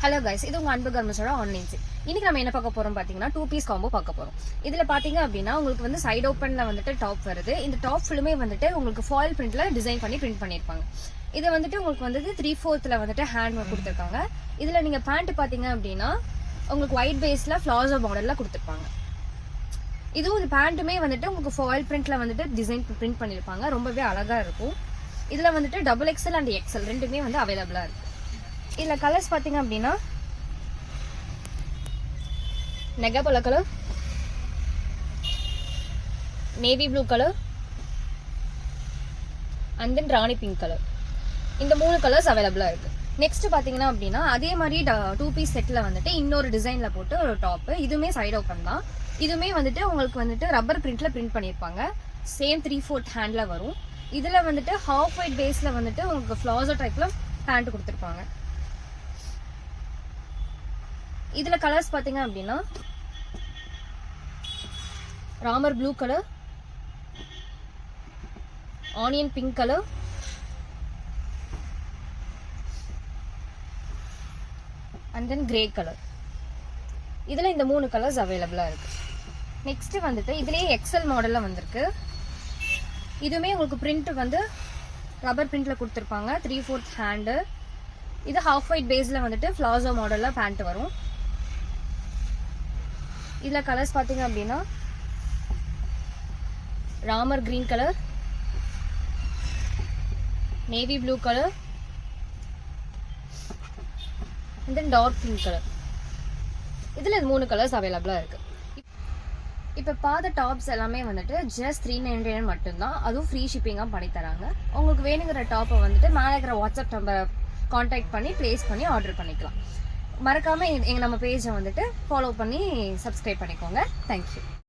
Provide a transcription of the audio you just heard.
Hello guys, இது உங்க அன்பு கர்மஸோட ஆன்லைன் சேல். இன்னைக்கு நம்ம என்ன பார்க்க போறோம் பாத்தீங்கன்னா 2 பீஸ் காம்போ பார்க்க போறோம். இதுல பாத்தீங்க அப்படின்னா உங்களுக்கு வந்து சைடு ஓப்பன்ல வந்துட்டு டாப் வருது. இந்த டாப் ஃபுல்லுமே வந்துட்டு உங்களுக்கு ஃபாயில் பிரிண்ட்ல டிசைன் பண்ணி பிரிண்ட் பண்ணிருப்பாங்க. இது வந்துட்டு உங்களுக்கு வந்து 3/4 வந்துட்டு ஹேண்ட் ஒர்க் கொடுத்துருக்காங்க. இதுல நீங்க பேண்ட் பாத்தீங்க அப்படின்னா உங்களுக்கு ஒயிட் பேஸ்ல ஃபிளாசோ மாடல்ல கொடுத்துருப்பாங்க. இதுவும் இந்த பேண்ட்டுமே வந்துட்டு உங்களுக்கு ஃபாயில் பிரிண்ட்ல வந்துட்டு டிசைன் பிரிண்ட் பண்ணிருப்பாங்க. ரொம்பவே அழகா இருக்கும். இதுல வந்துட்டு XXL அண்ட் XL ரெண்டுமே வந்து அவைலபிளா இருக்கு. இதுல கலர்ஸ் பாத்தீங்க அப்படின்னா நெகபோலா colour, navy blue colour and then rani pink colour. இந்த 3 கலர்ஸ் அவைலபிளா இருக்கு. நெக்ஸ்ட் பாத்தீங்கன்னா அப்படின்னா அதே மாதிரி 2 பீஸ் செட்ல வந்துட்டு இன்னொரு டிசைன்ல போட்டு ஒரு டாப். இதுவுமே சைடு ஓப்பன் தான். இதுவுமே வந்துட்டு உங்களுக்கு வந்துட்டு ரப்பர் பிரிண்ட்ல பிரிண்ட் பண்ணிருப்பாங்க. சேம் 3/4 ஹேண்ட்ல வரும். இதுல வந்துட்டு ஹாஃப் ஒயிட் பேஸ்ல வந்துட்டு உங்களுக்கு ஃபிளாசோ டைப்ல பேண்ட் கொடுத்துருப்பாங்க. இதுல கலர்ஸ் பாத்தீங்க அப்படின்னா Ramar blue colour, onion pink colour and then grey colour. இதுல இந்த 3 கலர்ஸ் அவைலபிளா இருக்கு. நெக்ஸ்ட் வந்துட்டு இதுலயே எக்ஸல் மாடல்ல வந்திருக்கு. இதுவுமே உங்களுக்கு பிரிண்ட் வந்து ரப்பர் பிரிண்ட்ல கொடுத்துருப்பாங்க. 3/4 ஹேண்டு. இது ஹாஃப் ஒயிட் பேஸ்ல வந்துட்டு ஃபிளாசோ மாடல்ல பேண்ட் வரும். இதுல கலர்ஸ் பாத்தீங்க அப்படின்னா Ramar green colour, navy blue colour and then dark pink colour. இதுல 3 கலர்ஸ் அவைலபிளா இருக்கு. இப்ப பார்த்த டாப்ஸ் எல்லாமே வந்துட்டு ஜஸ்ட் 399 மட்டும்தான். அதுவும் ஃப்ரீ ஷிப்பிங்கா பண்ணி தராங்க. உங்களுக்கு வேணுங்கிற டாப்பை வந்துட்டு மேலே இருக்கிற வாட்ஸ்அப் நம்பரை கான்டாக்ட் பண்ணி பிளேஸ் பண்ணி ஆர்டர் பண்ணிக்கலாம். மறக்காம நம்ம பேஜை வந்துட்டு ஃபாலோ பண்ணி சப்ஸ்கிரைப் பண்ணிக்கோங்க. தேங்க்யூ.